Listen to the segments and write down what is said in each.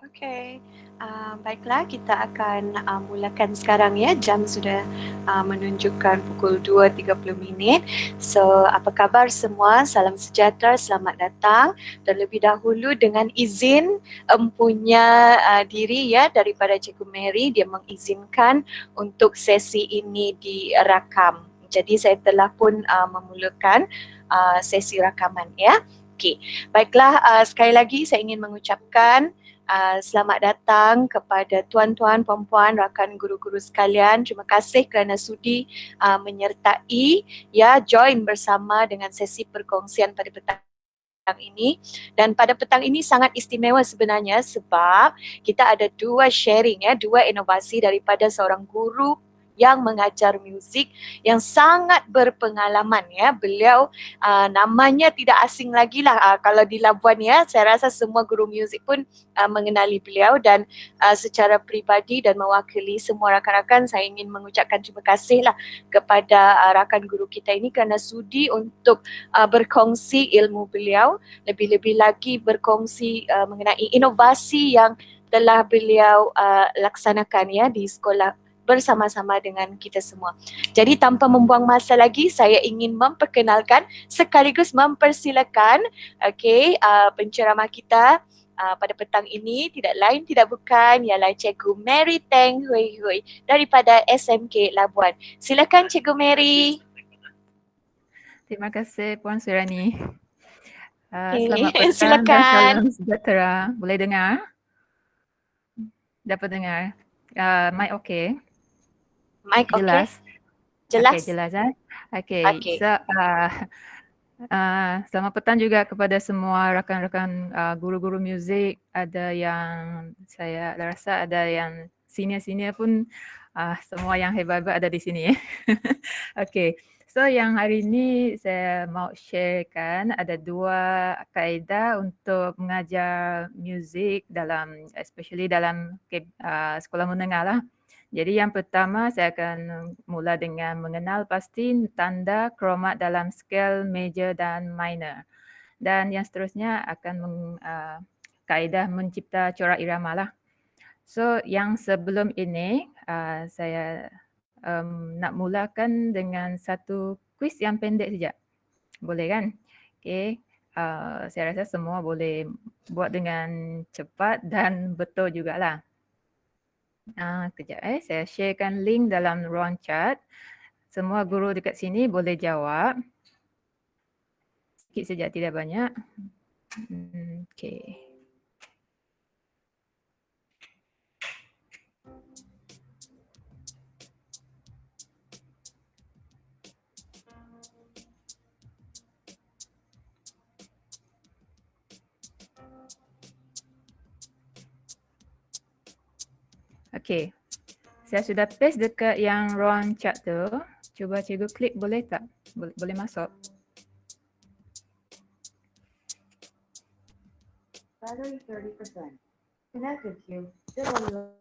Okey, baiklah kita akan mulakan sekarang ya. Jam sudah menunjukkan pukul 2.30. So, apa khabar semua? Salam sejahtera, selamat datang. Terlebih dahulu dengan izin empunya diri ya daripada Cikgu Mary, dia mengizinkan untuk sesi ini dirakam. Jadi saya telah pun memulakan sesi rakaman ya. Okey, baiklah sekali lagi saya ingin mengucapkan selamat datang kepada tuan-tuan, puan-puan, rakan guru-guru sekalian. Terima kasih kerana sudi menyertai ya join bersama dengan sesi perkongsian pada petang ini. Dan pada petang ini sangat istimewa sebenarnya sebab kita ada dua sharing ya, dua inovasi daripada seorang guru yang mengajar muzik yang sangat berpengalaman ya. Beliau namanya tidak asing lagi lah kalau di Labuan ya. Saya rasa semua guru muzik pun mengenali beliau dan secara peribadi dan mewakili semua rakan-rakan saya ingin mengucapkan terima kasih lah kepada rakan guru kita ini kerana sudi untuk berkongsi ilmu beliau, lebih-lebih lagi berkongsi mengenai inovasi yang telah beliau laksanakan ya di sekolah bersama-sama dengan kita semua. Jadi tanpa membuang masa lagi, saya ingin memperkenalkan sekaligus mempersilakan penceramah kita pada petang ini tidak lain tidak bukan ialah Cikgu Mary Teng Hui Hui daripada SMK Labuan. Silakan Cikgu Mary. Terima kasih Puan Surani. Okay. Selamat petang Silakan. dan salam sejahtera. Boleh dengar? Dapat dengar? Mic okey? Mic okey? Jelas? Jelas? Okey, jelas Okey. Okey. So, selamat petang juga kepada semua rakan-rakan guru-guru muzik. Ada yang saya rasa ada yang senior-senior pun semua yang hebat-hebat ada di sini. Okey. So yang hari ini saya mau sharekan ada dua kaedah untuk mengajar muzik dalam especially dalam sekolah menengah lah. Jadi yang pertama saya akan mula dengan mengenal pasti tanda kromat dalam skala major dan minor. Dan yang seterusnya akan kaedah mencipta corak irama lah. So yang sebelum ini saya nak mulakan dengan satu kuis yang pendek saja. Boleh kan? Okey. Saya rasa semua boleh buat dengan cepat dan betul jugalah. Kejap saya sharekan link dalam ruang chat. Semua guru dekat sini boleh jawab. Sikit saja, tidak banyak. Okey. Okey. Saya sudah paste dekat yang ruang chat tu. Cuba cikgu klik boleh tak? Boleh masuk. Battery 30%. Connected to WWF.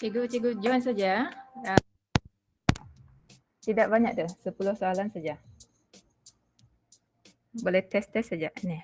Cikgu join saja. Tidak banyak tu, 10 soalan saja. Boleh tes-tes saja ni.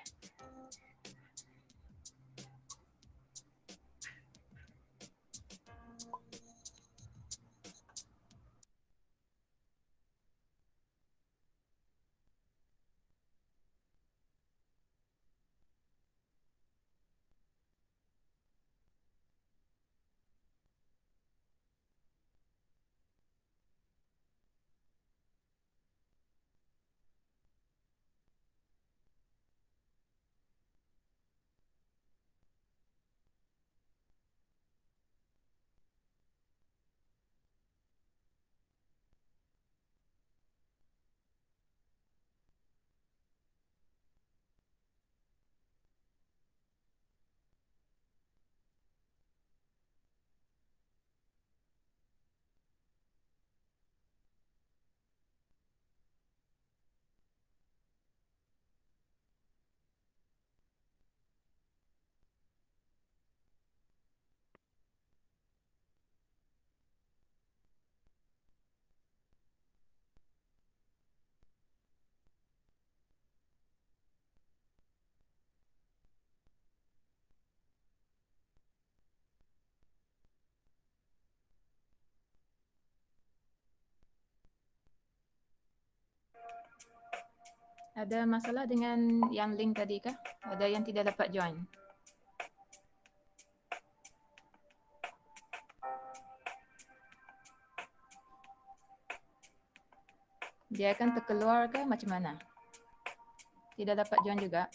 Ada masalah dengan yang link tadi kah? Ada yang tidak dapat join? Dia akan terkeluar ke macam mana? Tidak dapat join juga?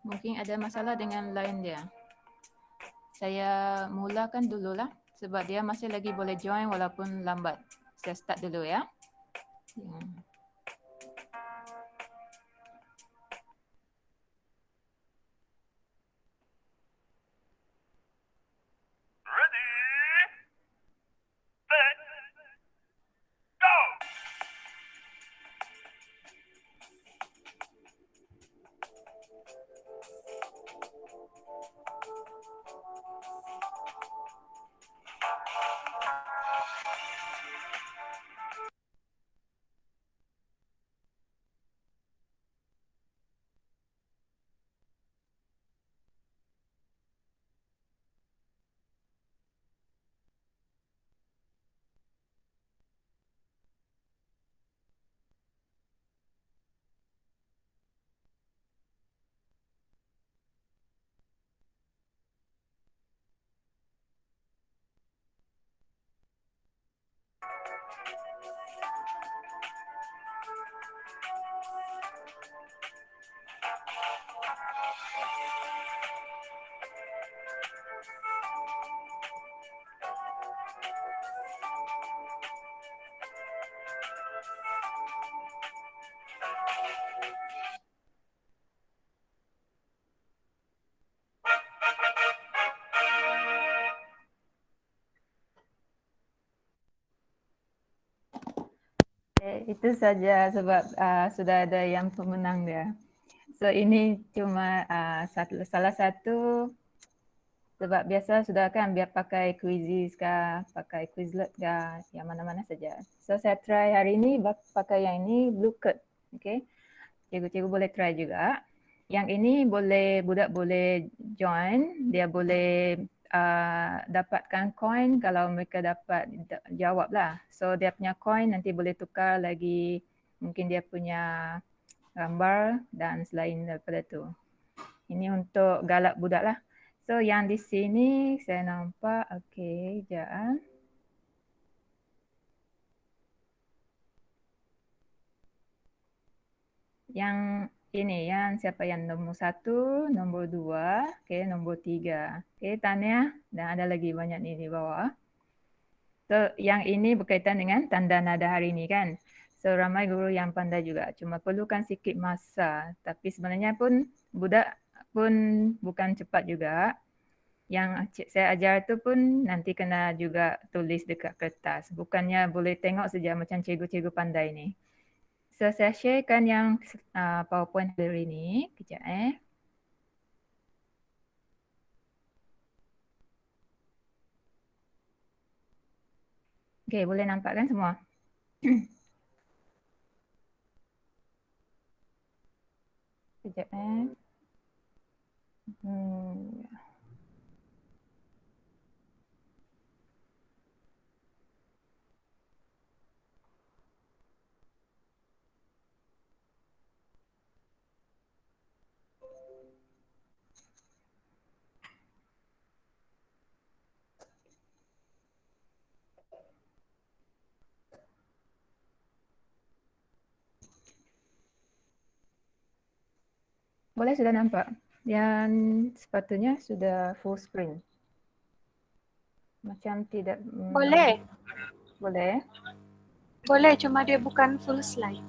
Mungkin ada masalah dengan line dia. Saya mulakan dululah sebab dia masih lagi boleh join walaupun lambat. Saya start dulu ya. Itu saja sebab sudah ada yang pemenang dia. So ini cuma salah satu sebab biasa sudah kan biar pakai quizzes kah, pakai Quizlet kah, yang mana-mana saja. So saya try hari ini pakai yang ini Blue Card. Okay. Cikgu-cikgu boleh try juga. Yang ini budak boleh join, dia boleh dapatkan coin kalau mereka dapat jawab lah. So dia punya coin nanti boleh tukar lagi, mungkin dia punya gambar dan selain daripada tu. Ini untuk galak budak lah. So yang di sini saya nampak, okey, sekejap. Yang ini yang siapa yang nombor 1, nombor 2, okey, nombor 3. Okey, Tania dan ada lagi banyak ni di bawah. So yang ini berkaitan dengan tanda nada hari ini kan. So ramai guru yang pandai juga, cuma perlukan sikit masa. Tapi sebenarnya pun budak pun bukan cepat juga. Yang saya ajar tu pun nanti kena juga tulis dekat kertas. Bukannya boleh tengok saja macam cikgu-cikgu pandai ni. So saya sharekan yang PowerPoint hari ni. Kejap Okay, boleh nampak kan semua? Kejap Boleh sudah nampak? Yang sepatutnya sudah full screen. Macam tidak... Boleh. Boleh. Boleh, cuma dia bukan full slide.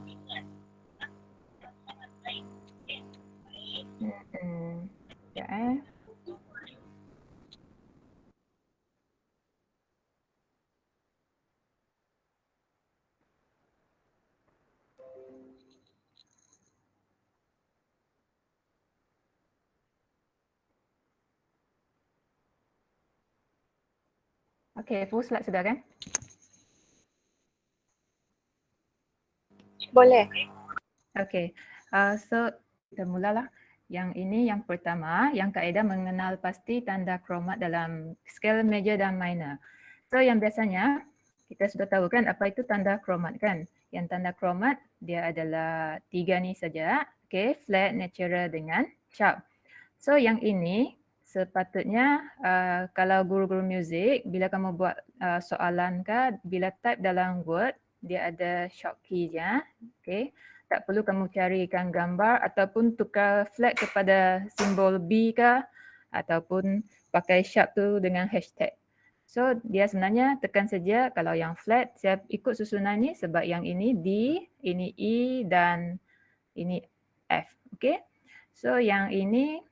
Ya. Okey, full slide sudah kan? Boleh. Okey, so kita mulalah. Yang ini yang pertama, yang kaedah mengenal pasti tanda kromat dalam skala major dan minor. So yang biasanya kita sudah tahu kan apa itu tanda kromat kan? Yang tanda kromat dia adalah 3 ni saja. Okey, flat, natural dengan sharp. So yang ini sepatutnya kalau guru-guru muzik bila kamu buat soalan ke, bila type dalam Word dia ada shortkeys ya. Okey. Tak perlu kamu carikan gambar ataupun tukar flag kepada simbol B ke ataupun pakai sharp tu dengan hashtag. So dia sebenarnya tekan saja kalau yang flat saya ikut susunan ni sebab yang ini D, ini E dan ini F. Okey. So yang ini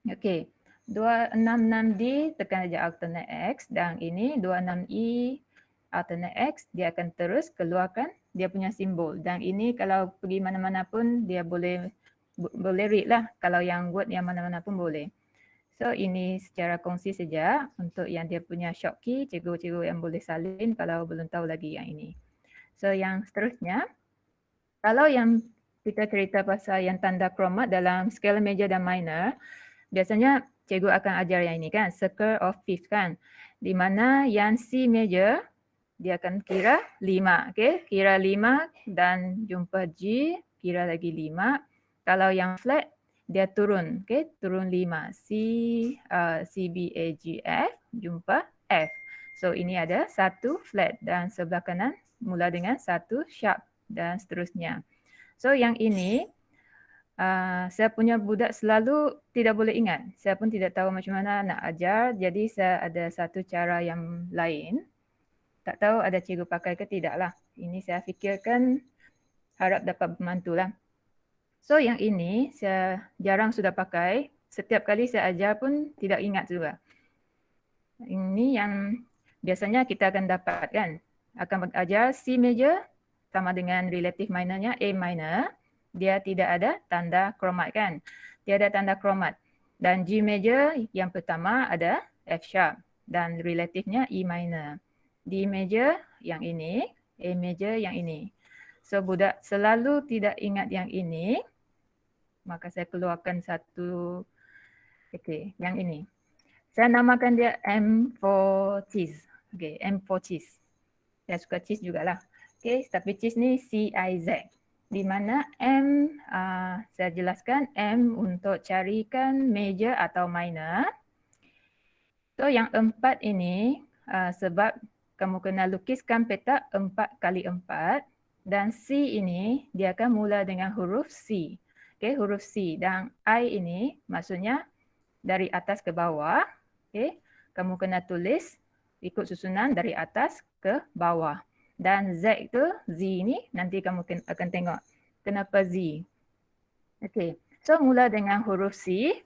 okey. 266D tekan saja alternate X dan ini 26E alternate X dia akan terus keluarkan dia punya simbol dan ini kalau pergi mana-mana pun dia boleh read lah kalau yang Word yang mana-mana pun boleh. So ini secara kongsi saja untuk yang dia punya shortkey cikgu-cikgu yang boleh salin kalau belum tahu lagi yang ini. So yang seterusnya kalau yang kita cerita pasal yang tanda kromat dalam skala major dan minor biasanya cikgu akan ajar yang ini kan circle of fifth kan di mana yang C major dia akan kira 5, okey, kira 5 dan jumpa G, kira lagi 5. Kalau yang flat dia turun, okey, turun 5. C, B, A, G, F, jumpa F. So ini ada satu flat dan sebelah kanan mula dengan satu sharp dan seterusnya. So yang ini saya punya budak selalu tidak boleh ingat. Saya pun tidak tahu macam mana nak ajar. Jadi saya ada satu cara yang lain. Tak tahu ada cikgu pakai ke tidak lah. Ini saya fikirkan harap dapat membantulah. So yang ini saya jarang sudah pakai. Setiap kali saya ajar pun tidak ingat juga. Ini yang biasanya kita akan dapat kan. Akan ajar C major sama dengan relative minornya A minor. Dia tidak ada tanda kromat kan. Tiada tanda kromat. Dan G major yang pertama ada F sharp dan relatifnya E minor. D major yang ini, A major yang ini. So budak selalu tidak ingat yang ini, maka saya keluarkan satu, okey, yang ini. Saya namakan dia M for cheese. Okey, M for cheese. Saya suka cheese jugalah. Okey, tapi cheese ni C-I-Z. Di mana M, saya jelaskan M untuk carikan major atau minor. So yang 4 ini sebab kamu kena lukiskan petak 4 kali 4 dan C ini dia akan mula dengan huruf C. Okay, huruf C dan I ini maksudnya dari atas ke bawah. Okay, kamu kena tulis ikut susunan dari atas ke bawah. Dan Z itu, Z ini nanti kamu akan tengok kenapa Z. Okay, so mula dengan huruf C.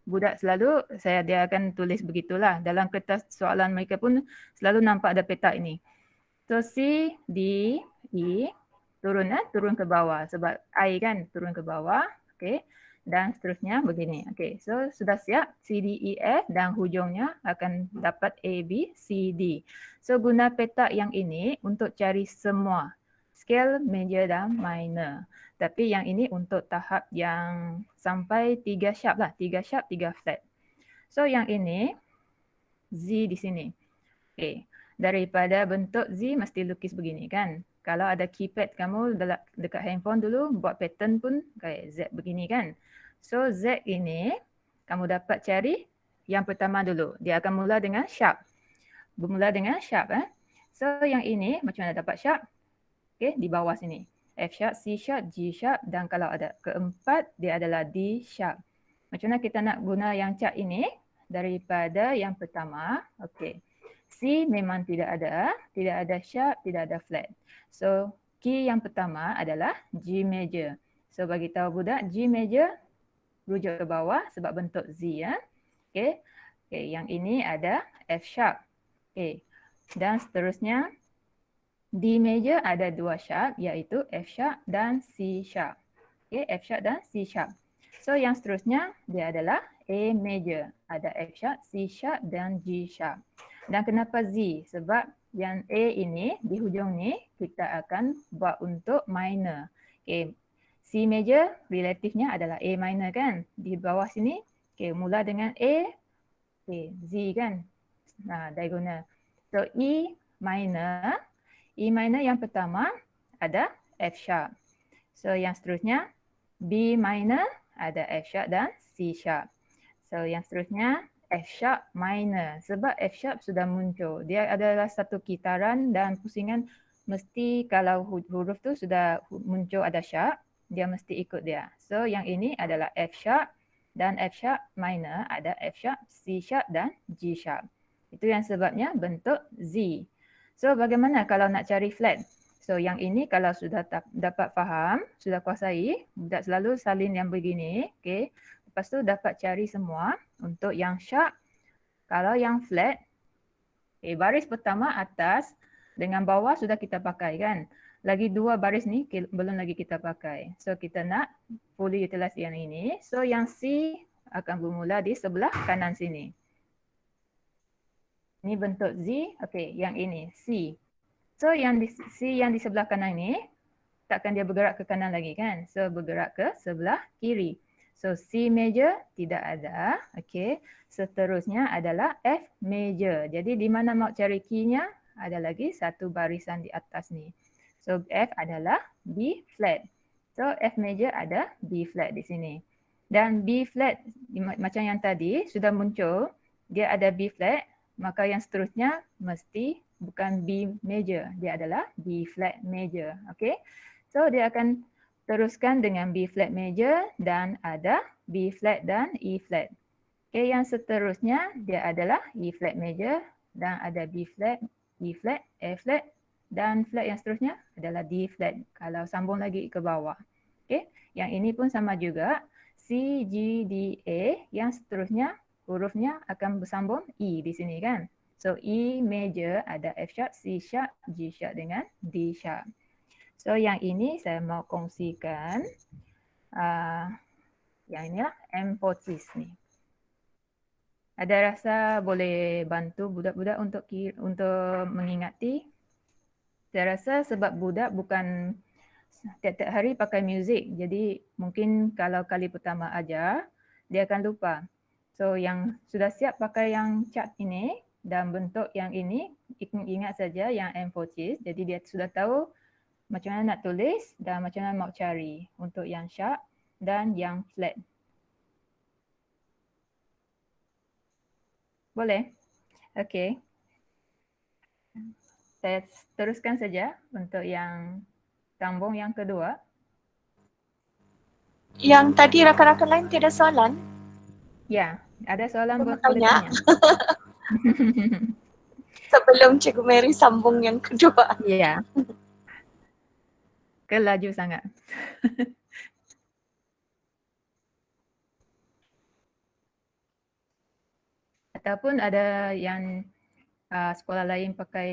Budak selalu dia akan tulis begitulah. Dalam kertas soalan mereka pun selalu nampak ada petak ini. So C, D, E, turun ke bawah sebab I kan turun ke bawah. Okay. Dan seterusnya begini. Okay. So sudah siap C, D, E, F dan hujungnya akan dapat A, B, C, D. So guna petak yang ini untuk cari semua scale major dan minor. Tapi yang ini untuk tahap yang sampai 3 sharp lah. 3 sharp, 3 flat. So yang ini Z di sini. Okay. Daripada bentuk Z mesti lukis begini kan. Kalau ada keypad kamu dekat handphone dulu buat pattern pun kayak Z begini kan. So Z ini kamu dapat cari yang pertama dulu. Dia akan mula dengan sharp. Bermula dengan sharp. So yang ini macam mana dapat sharp? Okay, di bawah sini. F sharp, C sharp, G sharp dan kalau ada keempat dia adalah D sharp. Macam mana kita nak guna yang chart ini? Daripada yang pertama, okay. C memang tidak ada sharp, tidak ada flat. So key yang pertama adalah G major. So bagi tahu budak G major rujuk ke bawah sebab bentuk Z ya. Okay. Okay, yang ini ada F sharp. Okay. Dan seterusnya D major ada 2 sharp iaitu F sharp dan C sharp. Okay, F sharp dan C sharp. So yang seterusnya dia adalah A major. Ada F sharp, C sharp dan G sharp. Dan kenapa Z? Sebab yang A ini di hujung ni kita akan buat untuk minor. Okay. C major relatifnya adalah A minor kan. Di bawah sini okay, mula dengan A, okay, Z kan. Nah, diagonal. So E minor yang pertama ada F sharp. So yang seterusnya B minor ada F sharp dan C sharp. So yang seterusnya F sharp minor sebab F sharp sudah muncul. Dia adalah satu kitaran dan pusingan mesti kalau huruf tu sudah muncul ada sharp, dia mesti ikut dia. So yang ini adalah F sharp dan F sharp minor ada F sharp, C sharp dan G sharp. Itu yang sebabnya bentuk Z. So bagaimana kalau nak cari flat? So yang ini kalau sudah dapat faham, sudah kuasai, budak selalu salin yang begini. Okay. Lepas tu dapat cari semua untuk yang sharp. Kalau yang flat, okay, baris pertama atas dengan bawah sudah kita pakai kan. Lagi 2 baris ni belum lagi kita pakai. So kita nak fully utilize yang ini. So yang C akan bermula di sebelah kanan sini. Ini bentuk Z, okay, yang ini C. So yang C yang di sebelah kanan ini, takkan dia bergerak ke kanan lagi kan? So bergerak ke sebelah kiri. So C major tidak ada, okay. Seterusnya adalah F major. Jadi di mana mau cari key-nya? Ada lagi satu barisan di atas ni. So F adalah B flat. So F major ada B flat di sini. Dan B flat macam yang tadi sudah muncul, dia ada B flat. Maka yang seterusnya mesti bukan B major. Dia adalah B flat major. Okay. So dia akan teruskan dengan B flat major dan ada B flat dan E flat. Okay. Yang seterusnya dia adalah E flat major dan ada B flat, E flat, A flat dan flat yang seterusnya adalah D flat. Kalau sambung lagi ke bawah. Okay. Yang ini pun sama juga. C, G, D, A. Yang seterusnya hurufnya akan bersambung E di sini kan. So E major ada F sharp, C sharp, G sharp dengan D sharp. So yang ini saya mau kongsikan. Yang ini lah M40 ni. Ada rasa boleh bantu budak-budak untuk mengingati. Saya rasa sebab budak bukan tiap-tiap hari pakai muzik. Jadi mungkin kalau kali pertama ajar, dia akan lupa. So yang sudah siap pakai yang chart ini dan bentuk yang ini, ingat saja yang M40. Jadi dia sudah tahu macam mana nak tulis dan macam mana mau cari untuk yang sharp dan yang flat. Boleh? Okey. Saya teruskan saja untuk yang sambung yang kedua. Yang tadi rakan-rakan lain tiada soalan? Ya, ada soalan Boleh boleh tanya. tanya. Sebelum Cikgu Mary sambung yang kedua. Ya. Kelaju sangat. Ataupun ada yang sekolah lain pakai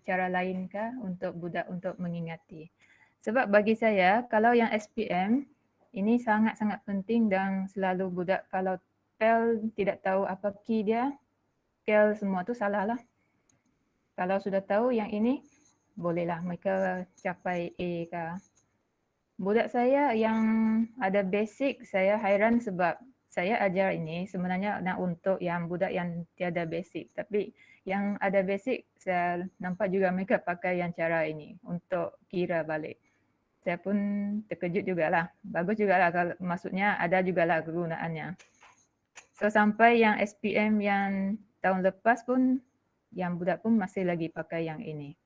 cara lain kah untuk budak untuk mengingati. Sebab bagi saya, kalau yang SPM, ini sangat-sangat penting dan selalu budak kalau PEL tidak tahu apa key dia, PEL semua tu salah lah. Kalau sudah tahu yang ini, bolehlah mereka capai A kah. Budak saya yang ada basic, saya hairan sebab saya ajar ini sebenarnya nak untuk yang budak yang tiada basic. Tapi yang ada basic, saya nampak juga mereka pakai yang cara ini untuk kira balik. Saya pun terkejut jugalah. Bagus jugalah kalau maksudnya ada jugalah kegunaannya. So sampai yang SPM yang tahun lepas pun, yang budak pun masih lagi pakai yang ini.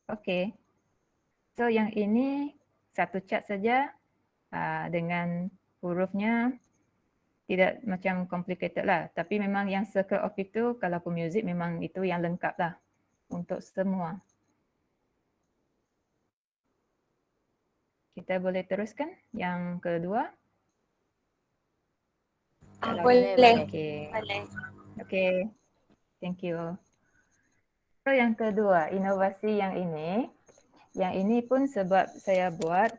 Okey. So yang ini satu cat saja dengan hurufnya tidak macam complicated lah. Tapi memang yang circle of itu kalau pemuzik memang itu yang lengkap lah untuk semua. Kita boleh teruskan yang kedua? Boleh. Okey. Boleh. Okey. Thank you. So yang kedua, inovasi yang ini. Yang ini pun sebab saya buat,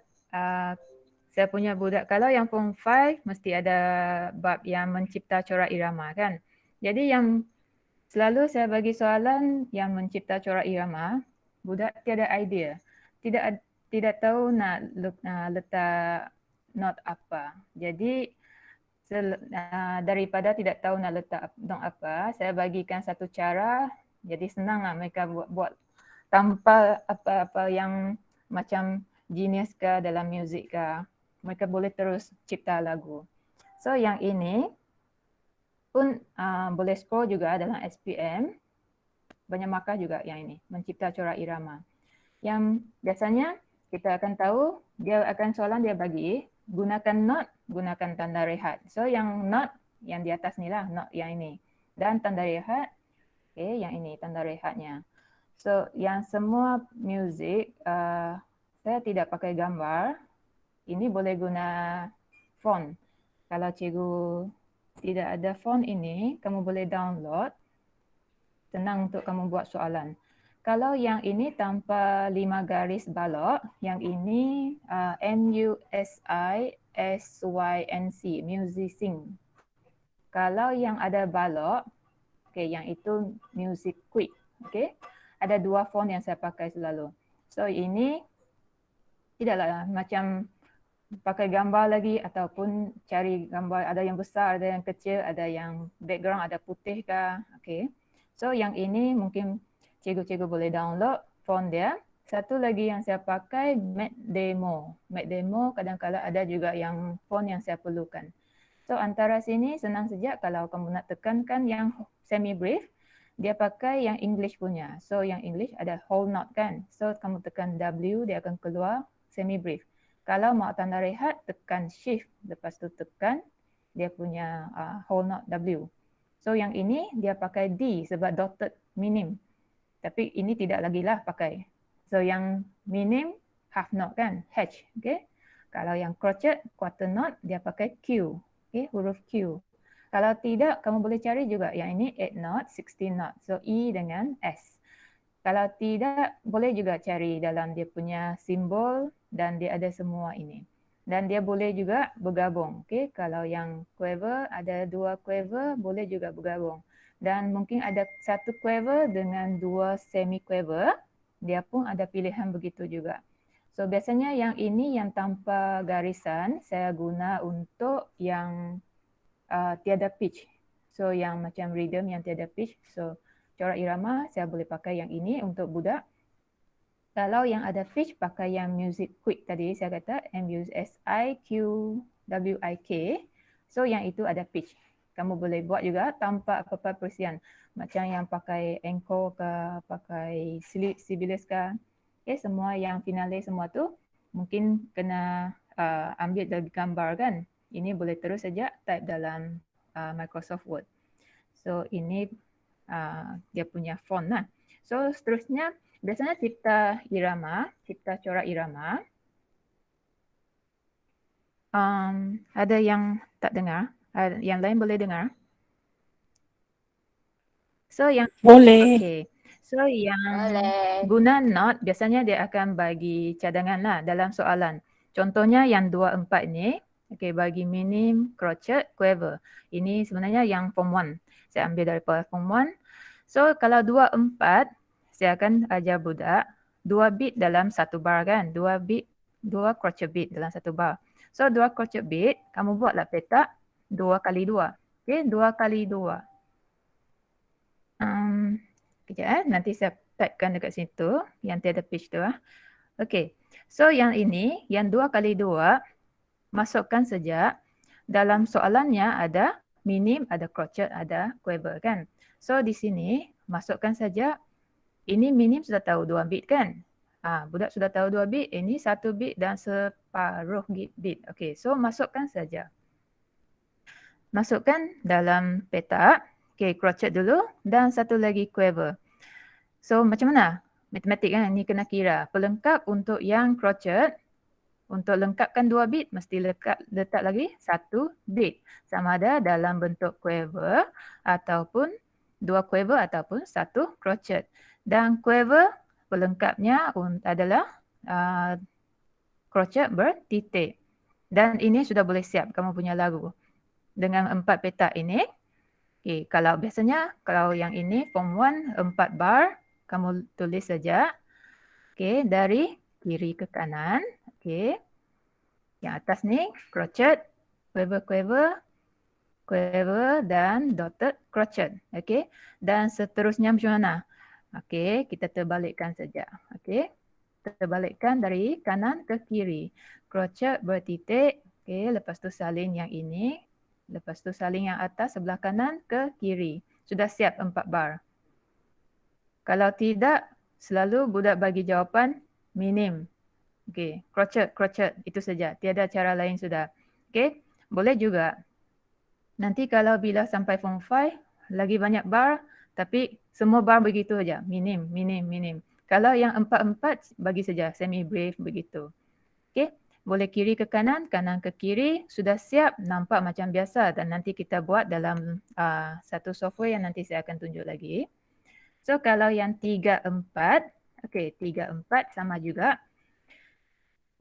saya punya budak, kalau yang form 5 mesti ada bab yang mencipta corak irama kan. Jadi yang selalu saya bagi soalan yang mencipta corak irama, budak tiada idea. Tidak tahu nak letak not apa. Jadi daripada tidak tahu nak letak not apa, saya bagikan satu cara, jadi senanglah mereka buat tanpa apa-apa yang macam genius ke dalam muzik ke. Mereka boleh terus cipta lagu. So yang ini pun boleh score juga dalam SPM. Banyak markah juga yang ini, mencipta corak irama. Yang biasanya kita akan tahu, dia akan soalan dia bagi, gunakan not, gunakan tanda rehat. So yang not, yang di atas ni lah, not yang ini. Dan tanda rehat, okay, yang ini, tanda rehatnya. So yang semua muzik, saya tidak pakai gambar. Ini boleh guna font. Kalau cikgu tidak ada font ini, kamu boleh download. Senang untuk kamu buat soalan. Kalau yang ini tanpa 5 garis balok, yang ini MUSISYNC, musicing. Kalau yang ada balok, okay, yang itu music quick. Okay. Ada dua font yang saya pakai selalu. So ini tidaklah macam pakai gambar lagi ataupun cari gambar, ada yang besar, ada yang kecil, ada yang background, ada putih kah. Okay. So yang ini mungkin cikgu-cikgu boleh download font dia. Satu lagi yang saya pakai Mac Demo. Mac Demo kadang-kadang ada juga yang font yang saya perlukan. So antara sini senang saja kalau kamu nak tekankan yang semi brief, dia pakai yang English punya. So yang English ada whole note kan. So kamu tekan W, dia akan keluar semi brief. Kalau mau tanda rehat, tekan shift. Lepas tu tekan dia punya whole note W. So yang ini dia pakai D sebab dotted minim. Tapi ini tidak lagi lah pakai. So yang minim half note kan, H. Okay? Kalau yang crochet quarter note dia pakai Q. Okay? Huruf Q. Kalau tidak, kamu boleh cari juga yang ini 8 note, 16 note. So E dengan S. Kalau tidak, boleh juga cari dalam dia punya simbol dan dia ada semua ini. Dan dia boleh juga bergabung. Okay? Kalau yang quiver, ada 2 quiver, boleh juga bergabung. Dan mungkin ada 1 quiver dengan 2 semi quiver, dia pun ada pilihan begitu juga. So biasanya yang ini yang tanpa garisan, saya guna untuk yang tiada pitch. So yang macam rhythm yang tiada pitch. So corak irama saya boleh pakai yang ini untuk budak. Kalau yang ada pitch pakai yang music quick tadi, saya kata MUSIQWIK. So yang itu ada pitch. Kamu boleh buat juga tanpa apa-apa persian. Macam yang pakai encore ke, pakai Sibelius ke. Okay, semua yang finale semua tu mungkin kena ambil dari gambar kan. Ini boleh terus saja type dalam Microsoft Word. So ini dia punya font lah. So seterusnya biasanya cipta irama, cipta corak irama. Ada yang tak dengar? Yang lain boleh dengar? So yang Boleh. okay. So yang Boleh. guna not biasanya dia akan bagi cadangan lah dalam soalan. Contohnya yang 24 ni, okay, bagi minim, crochet, quiver. Ini sebenarnya yang form 1. Saya ambil daripada form 1. So kalau 24, saya akan ajar budak 2 bit dalam satu bar kan. 2 crochet bit dalam satu bar. So 2 crochet bit, kamu buatlah petak 2 kali 2. Okay, 2 kali 2. Kejap nanti saya typekan dekat situ yang tiada pitch tu. Okay, so yang ini, yang 2 kali 2, masukkan saja dalam soalannya ada minim, ada crochet, ada quiver kan. So di sini masukkan saja, ini minim sudah tahu 2 bit kan. Budak sudah tahu 2 bit, ini 1 bit dan separuh bit. Okay, so masukkan saja. Masukkan dalam petak. Okay, crochet dulu dan satu lagi quiver. So macam mana? Matematik kan, ni kena kira. Pelengkap untuk yang crochet, untuk lengkapkan 2 bit, mesti letak lagi 1 bit. Sama ada dalam bentuk quiver ataupun 2 quiver ataupun 1 crochet. Dan quiver pelengkapnya adalah crochet bertitik. Dan ini sudah boleh siap kamu punya lagu. Dengan 4 petak ini, okay, kalau biasanya, kalau yang ini form 1, 4 bar, kamu tulis saja. Okay, dari kiri ke kanan. Okay. Yang atas ni, crochet, quiver, dan dotted crochet. Okay. Dan seterusnya macam mana? Okay, kita terbalikkan saja. Okay. Terbalikkan dari kanan ke kiri. Crochet bertitik. Okay, lepas tu salin yang ini. Lepas tu salin yang atas sebelah kanan ke kiri. Sudah siap 4 bar. Kalau tidak, selalu budak bagi jawapan minim. Okay, crochet, itu saja. Tiada cara lain sudah. Okay, boleh juga. Nanti kalau bila sampai form 5, lagi banyak bar, tapi semua bar begitu saja. Minim. Kalau yang 4-4, bagi saja semi brave begitu. Okay, boleh kiri ke kanan, kanan ke kiri. Sudah siap, nampak macam biasa. Dan nanti kita buat dalam satu software yang nanti saya akan tunjuk lagi. So kalau yang 3-4, okay, 3-4 sama juga.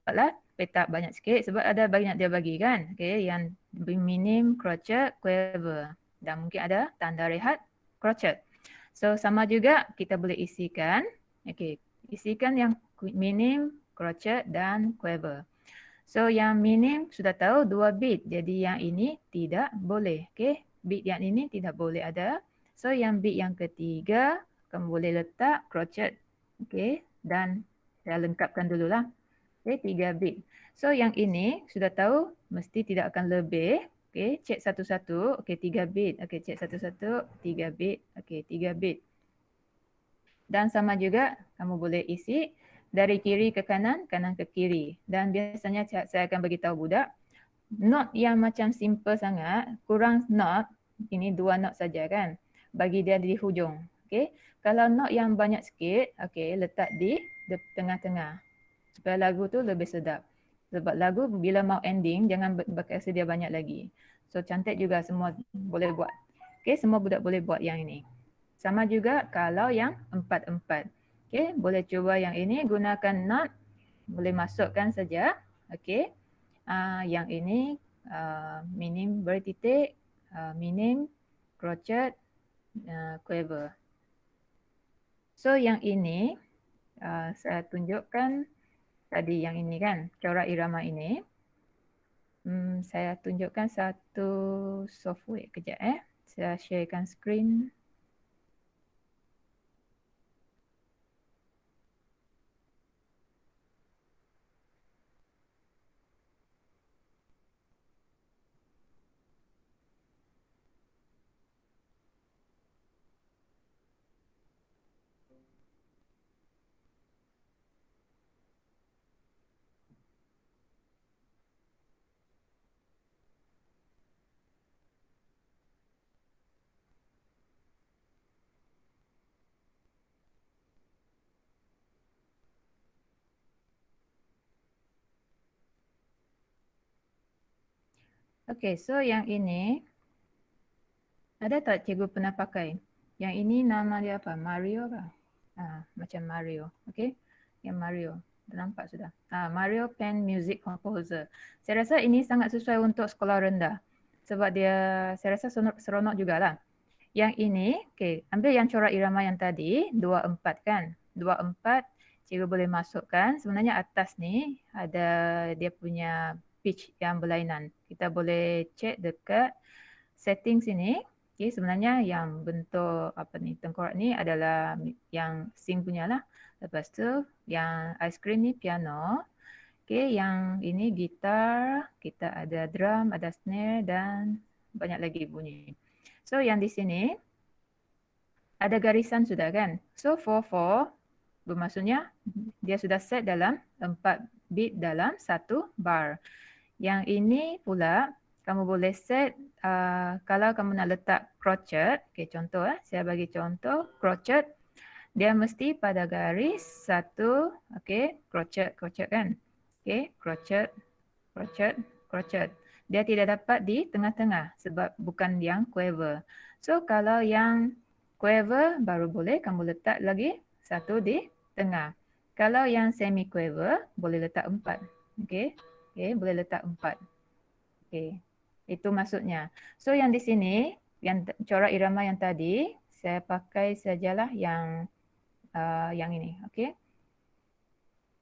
Buatlah petak banyak sikit sebab ada banyak dia bagi kan. Okay, yang minim, crochet, quiver. Dan mungkin ada tanda rehat, crochet. So sama juga kita boleh isikan. Okay, isikan yang minim, crochet dan quiver. So yang minim sudah tahu 2 bit. Jadi yang ini tidak boleh. Okay, bit yang ini tidak boleh ada. So yang bit yang ketiga, kamu boleh letak crochet. Okay, dan saya lengkapkan dululah. Okay, 3 bit. So yang ini sudah tahu mesti tidak akan lebih. Okay, cek satu-satu. Okay, 3 bit. Okay, cek satu-satu, 3 bit. Okay, 3 bit. Dan sama juga kamu boleh isi dari kiri ke kanan, kanan ke kiri. Dan biasanya saya akan bagi tahu budak, not yang macam simple sangat, kurang not, ini 2 not saja kan, bagi dia di hujung. Okay. Kalau not yang banyak sikit, okay, letak di tengah-tengah. Supaya lagu tu lebih sedap. Sebab lagu bila mau ending, jangan berkasa dia banyak lagi. So cantik juga, semua boleh buat. Okay, semua budak boleh buat yang ini. Sama juga kalau yang 4-4. Okay, boleh cuba yang ini, gunakan not, boleh masukkan saja. Okay, yang ini minim bertitik, minim, crochet, quiver. So yang ini, saya tunjukkan tadi yang ini kan, corak irama ini. Saya tunjukkan satu software kejap Saya sharekan screen. Okay, so yang ini, ada tak cikgu pernah pakai? Yang ini nama dia apa? Mario kah? Macam Mario. Okay, yang Mario. Nampak sudah. Mario Pen Music Composer. Saya rasa ini sangat sesuai untuk sekolah rendah. Sebab dia, saya rasa seronok jugalah. Yang ini, okay, ambil yang corak irama yang tadi, 2/4 kan? 2/4, cikgu boleh masukkan. Sebenarnya atas ni ada dia punya pitch yang berlainan. Kita boleh cek dekat setting sini. Okay, sebenarnya yang bentuk apa ni tengkorak ni adalah yang sing punya lah. Lepas tu yang ice cream ni piano. Okay, yang ini gitar, kita ada drum, ada snare dan banyak lagi bunyi. So yang di sini ada garisan sudah kan? So 4/4 bermaksudnya dia sudah set dalam 4 beat dalam 1 bar. Yang ini pula kamu boleh set kalau kamu nak letak crochet, okay, contoh saya bagi contoh crochet, dia mesti pada garis 1, okay, crochet kan, okay, crochet, dia tidak dapat di tengah-tengah sebab bukan yang quiver. So kalau yang quiver baru boleh kamu letak lagi 1 di tengah. Kalau yang semi quiver boleh letak 4, okay, boleh letak 4. Okay, itu maksudnya. So yang di sini, yang corak irama yang tadi, saya pakai sajalah yang ini. Okay.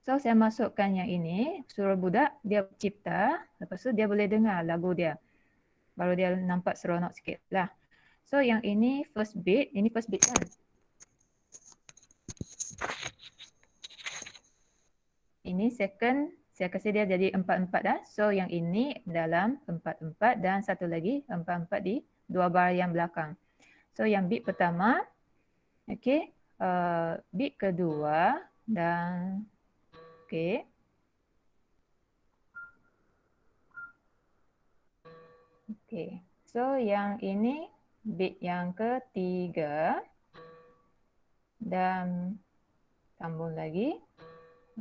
So saya masukkan yang ini, suruh budak dia cipta, lepas tu dia boleh dengar lagu dia. Baru dia nampak seronok sikit lah. So yang ini first beat kan. Ini second, saya kasih dia jadi 4/4 dah. So yang ini dalam 4/4 dan satu lagi 4/4 di 2 bar yang belakang. So yang beat pertama, okay, beat kedua dan okay. Okay, so yang ini beat yang ketiga dan sambung lagi.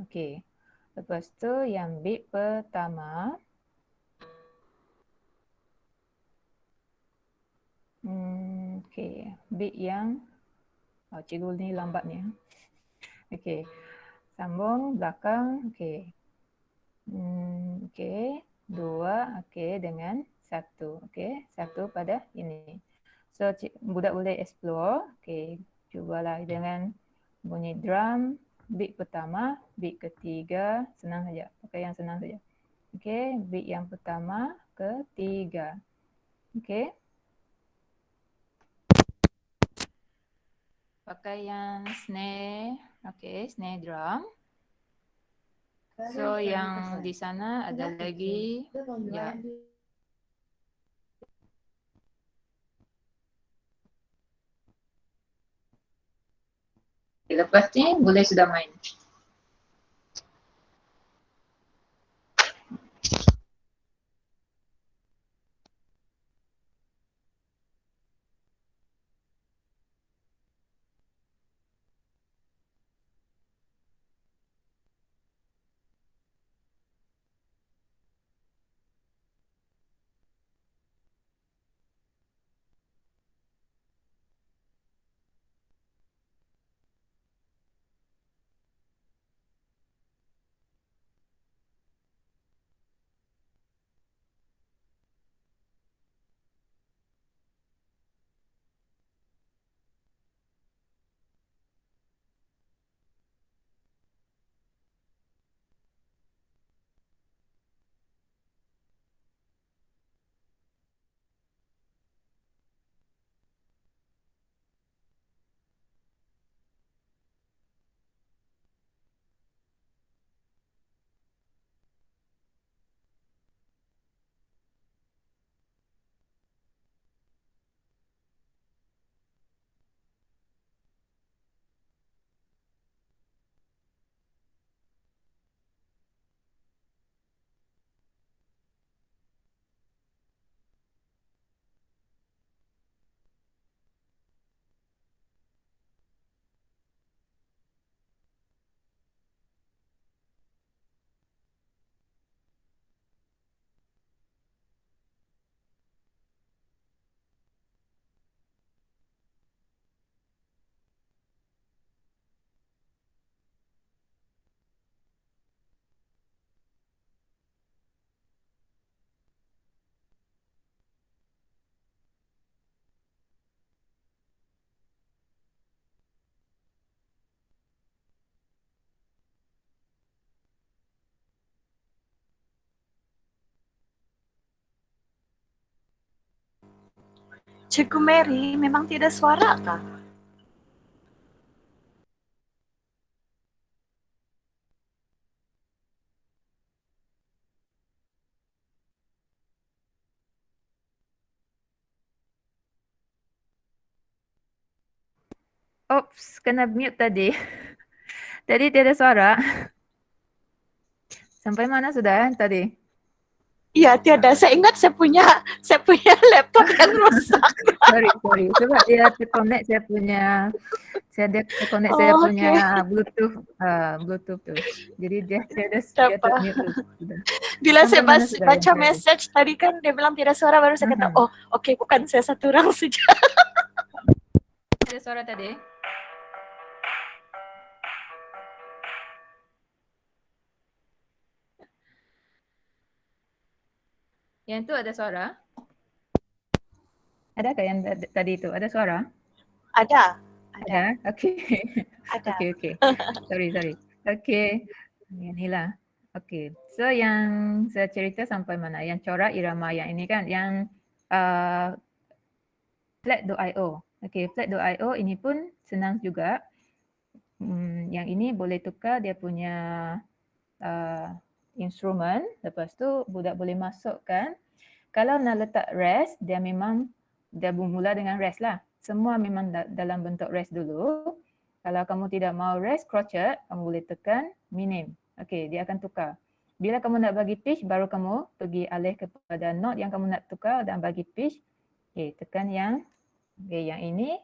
Okay, lepas tu yang beat pertama. Okay, beat yang cikgu ni lambat ni. Okay, sambung belakang. Okay. Okay, 2. Okay, dengan 1. Okay, 1 pada ini. So budak boleh explore. Okay, cubalah dengan bunyi drum. Beat pertama, beat ketiga. Senang saja. Pakai yang senang saja. Okay, beat yang pertama, ketiga. Okay. Pakai yang snare. Okay, snare drum. So yang di sana ada lagi ya. Lepas ni boleh sudah main. Cikgu Mary memang tiada suara kah? Oops, kena mute tadi. Tadi tiada suara. Sampai mana sudah tadi? Iya, tiada. Saya ingat saya punya laptop yang rusak. Sorry. Sebab dia terconnect saya connect saya Oh, punya okey. Bluetooth tu. Jadi dia Tak apa. mute tu sudah. Bila Sampai saya mana sudah yang baca tadi? message tadi kan dia bilang tiada suara, baru saya kata, oh okey, bukan saya satu orang saja. Ada suara tadi? Yang tu ada suara? Adakah yang tadi itu? Ada suara? Ada. Ada? Okey. Ada. Okey. Sorry. Okey. Yang ni lah. Okey. So yang saya cerita sampai mana? Yang corak irama yang ini kan, yang flat.io. Okey, flat.io ini pun senang juga. Yang ini boleh tukar dia punya instrumen. Lepas tu budak boleh masukkan. Kalau nak letak rest, dia memang dia bermula dengan rest lah. Semua memang dalam bentuk rest dulu. Kalau kamu tidak mau rest crochet, kamu boleh tekan minim. Okey, dia akan tukar. Bila kamu nak bagi pitch, baru kamu pergi alih kepada note yang kamu nak tukar dan bagi pitch. Okey, tekan yang ini,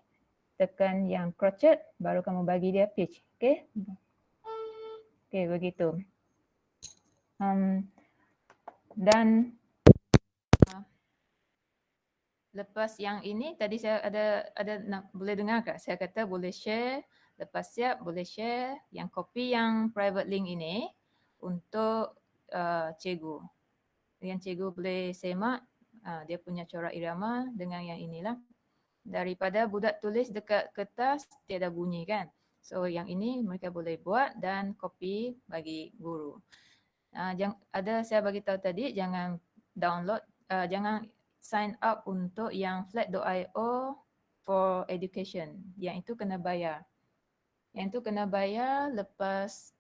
tekan yang crochet, baru kamu bagi dia pitch. Okey? Okey, begitu. Dan lepas yang ini tadi saya ada boleh dengar tak? Saya kata boleh share, lepas siap boleh share yang copy yang private link ini untuk cikgu. Yang cikgu boleh semak dia punya corak irama dengan yang inilah. Daripada budak tulis dekat kertas tiada bunyi kan. So yang ini mereka boleh buat dan copy bagi guru. Ada saya bagi tahu tadi jangan download, jangan sign up untuk yang flat.io for education. Yang itu kena bayar. Yang itu kena bayar lepas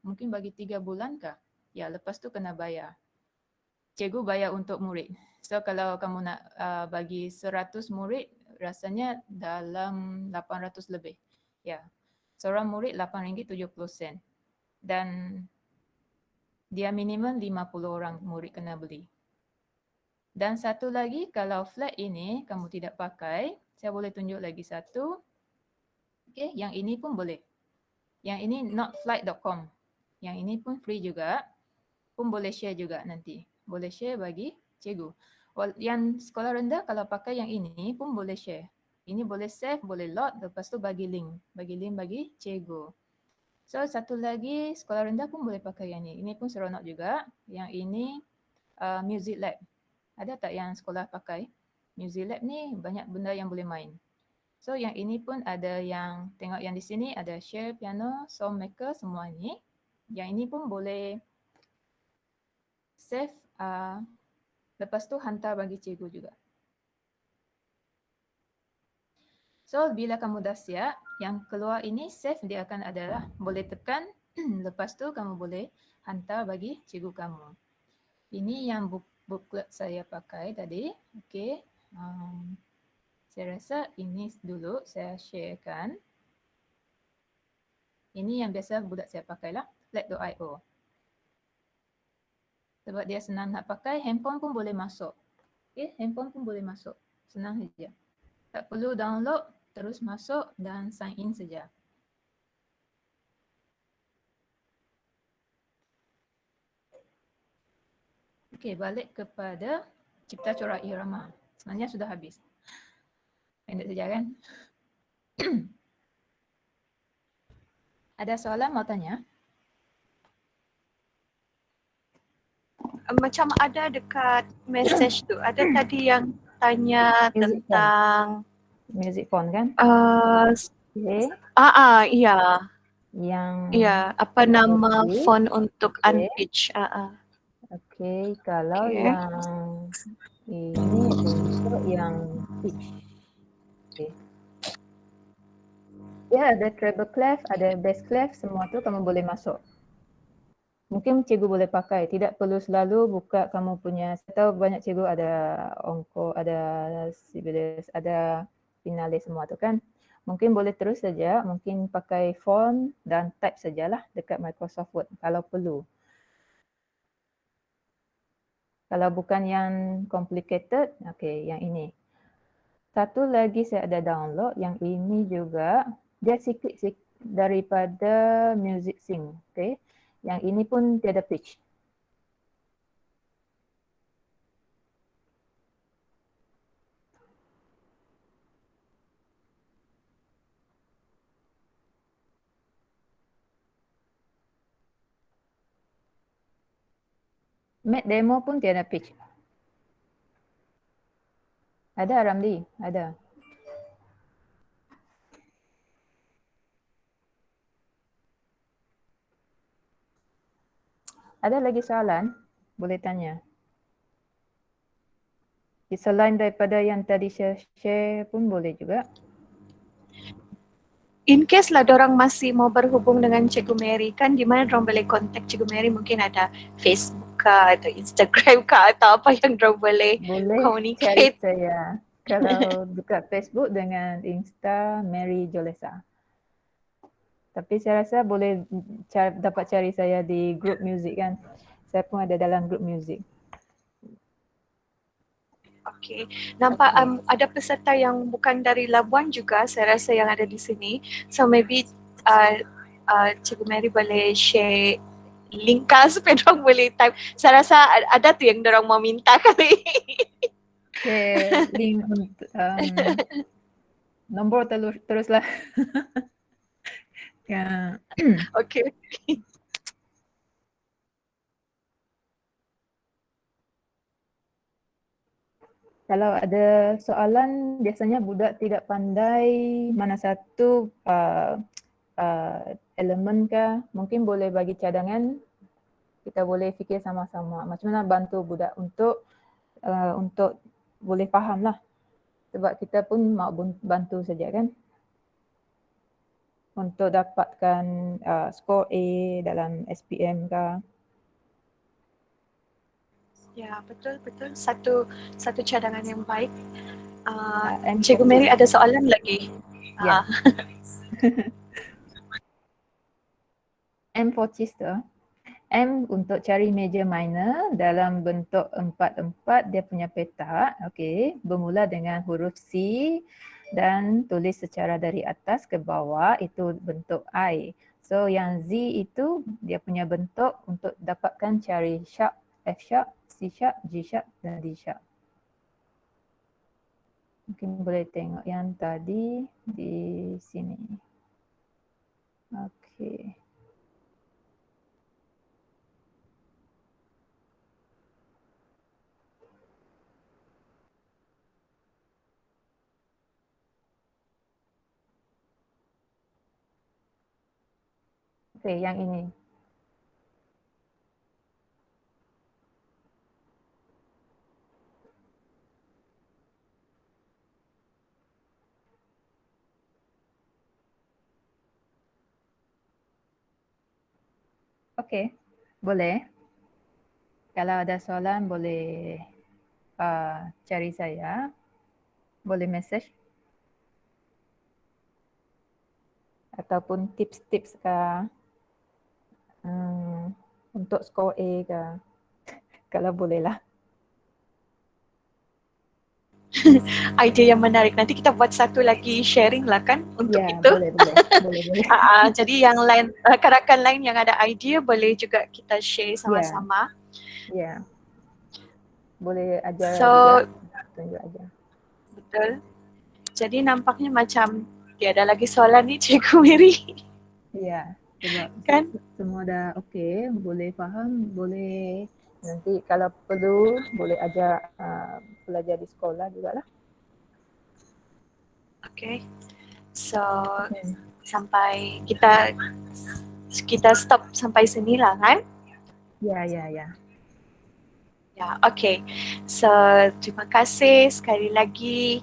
mungkin bagi 3 bulan kah? Ya, lepas tu kena bayar. Cikgu bayar untuk murid. So kalau kamu nak bagi 100 murid, rasanya dalam 800 lebih. Ya. Seorang murid RM8.70. Dan dia minimum 50 orang murid kena beli. Dan satu lagi, kalau flat ini kamu tidak pakai, saya boleh tunjuk lagi satu. Okay, yang ini pun boleh. Yang ini notflight.com. Yang ini pun free juga. Pun boleh share juga nanti. Boleh share bagi cikgu. Yang sekolah rendah kalau pakai yang ini pun boleh share. Ini boleh save, boleh load, lepas tu bagi link. Bagi link bagi cikgu. So satu lagi sekolah rendah pun boleh pakai yang ni. Ini pun seronok juga. Yang ini Music Lab. Ada tak yang sekolah pakai? Music Lab ni banyak benda yang boleh main. So yang ini pun ada yang tengok yang di sini ada share piano, song maker semua ni. Yang ini pun boleh save lepas tu hantar bagi cikgu juga. So bila kamu dah siap, yang keluar ini save dia akan adalah boleh tekan lepas tu kamu boleh hantar bagi cikgu kamu. Ini yang booklet saya pakai tadi. Okey. Saya rasa ini dulu saya sharekan. Ini yang biasa budak saya pakailah, flat.io. Sebab dia senang nak pakai, handphone pun boleh masuk. Okey, handphone pun boleh masuk. Senang saja. Tak perlu download, terus masuk dan sign in saja. Okey, balik kepada cipta corak irama. Sebenarnya sudah habis. Pendek saja kan? Ada soalan mau tanya? Macam ada dekat message tu. Ada tadi yang tanya Music tentang Music phone kan? Okay. Iya. Yang Apa nama font untuk okay. Unpitch? Okey, kalau Okay. yang ini untuk yang pitch. Okay. Ya, ada treble clef, ada bass clef, semua tu kamu boleh masuk. Mungkin cikgu boleh pakai, tidak perlu selalu buka kamu punya, saya tahu banyak cikgu ada Ongko, ada Sibelius, ada Finale semua tu kan. Mungkin boleh terus saja, mungkin pakai font dan type sajalah dekat Microsoft Word kalau perlu. Kalau bukan yang complicated, okay, yang ini. Satu lagi saya ada download, yang ini juga, dia sikit daripada Music Sync, okay. Yang ini pun tiada pitch. Mac demo pun tiada pitch. Ada Ramli, ada. Ada lagi soalan? Boleh tanya. Selain daripada yang tadi share pun boleh juga. In case lah dorang masih mau berhubung dengan Cikgu Mary, kan di mana dorang boleh contact Cikgu Mary? Mungkin ada Facebook kah atau Instagram kah atau apa yang dorang boleh Boleh cari communicate? saya. Kalau dekat Facebook dengan Insta Mary Jolesa. Tapi saya rasa boleh dapat cari saya di grup muzik kan. Saya pun ada dalam grup muzik. Okey, nampak ada peserta yang bukan dari Labuan juga, saya rasa yang ada di sini. So maybe Cikgu Mary boleh share link kah supaya dorang boleh type. Saya rasa ada tu yang dorang mau minta kali. Share link untuk nombor teruslah. Ya. Okey. Kalau ada soalan, biasanya budak tidak pandai mana satu elemen kah, mungkin boleh bagi cadangan, kita boleh fikir sama-sama macam mana bantu budak untuk boleh faham lah. Sebab kita pun mau bantu saja kan. Untuk dapatkan skor A dalam SPM kah. Ya, betul. Satu cadangan yang baik. M Cikgu Mary ada soalan lagi? Ya. M for Chester. M untuk cari meja minor dalam bentuk 4-4, dia punya petak, okey, bermula dengan huruf C dan tulis secara dari atas ke bawah, itu bentuk I. So yang Z itu dia punya bentuk untuk dapatkan cari sharp, F sharp, C sharp, G sharp dan D sharp. Mungkin boleh tengok yang tadi di sini. Okey. Okey, yang ini. Okey, boleh. Kalau ada soalan boleh cari saya. Boleh message. Ataupun tips-tips kah untuk skor A kah. Kalau boleh lah. Idea yang menarik. Nanti kita buat satu lagi sharing lah kan untuk Ya, itu. boleh. Jadi yang lain, rakan-rakan lain yang ada idea boleh juga kita share sama-sama. Ya. Boleh ajar So, juga. Tunjuk ajar. betul. Jadi nampaknya macam tiada lagi soalan ni Cikgu Mary. Ya, sebab Kan? semua dah okey, boleh faham, boleh nanti kalau perlu boleh ajar pelajar di sekolah jugalah. Okay. So, sampai kita stop sampai sini lah kan? Ya. Ya, okay. So, terima kasih sekali lagi.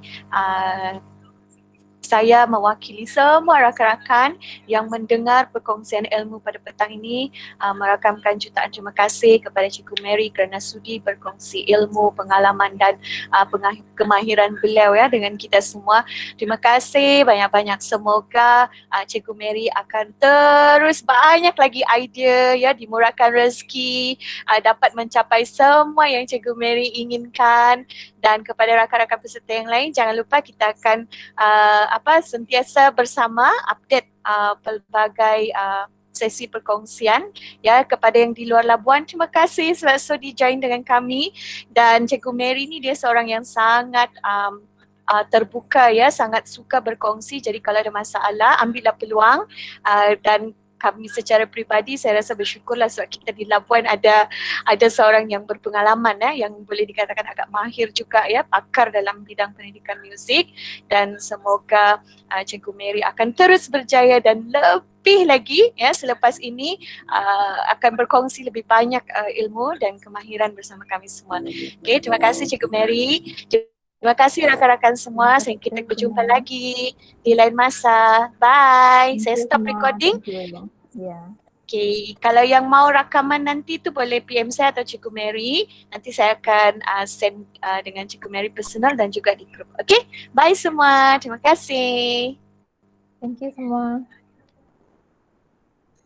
Saya mewakili semua rakan-rakan yang mendengar perkongsian ilmu pada petang ini, merakamkan jutaan terima kasih kepada Cikgu Mary kerana sudi berkongsi ilmu, pengalaman dan kemahiran beliau ya dengan kita semua. Terima kasih banyak-banyak. Semoga Cikgu Mary akan terus banyak lagi idea ya, dimurahkan rezeki, dapat mencapai semua yang Cikgu Mary inginkan. Dan kepada rakan-rakan peserta yang lain, jangan lupa kita akan sentiasa bersama update pelbagai sesi perkongsian ya. Kepada yang di luar Labuan, terima kasih sebab sudi join dengan kami. Dan Cikgu Mary ni dia seorang yang sangat terbuka ya, sangat suka berkongsi. Jadi kalau ada masalah, ambillah peluang. Dan kami secara peribadi saya rasa bersyukurlah sebab kita di Labuan ada seorang yang berpengalaman yang boleh dikatakan agak mahir juga ya, pakar dalam bidang pendidikan muzik. Dan semoga Cikgu Mary akan terus berjaya dan lebih lagi ya selepas ini akan berkongsi lebih banyak ilmu dan kemahiran bersama kami semua. Okay, terima kasih Cikgu Mary. Terima kasih rakan-rakan semua. Sampai kita berjumpa lagi di lain masa. Bye. Saya stop recording. Okay, kalau yang mau rakaman nanti tu boleh PM saya atau Cikgu Mary. Nanti saya akan send dengan Cikgu Mary personal dan juga di grup. Okay, bye semua. Terima kasih. Thank you semua.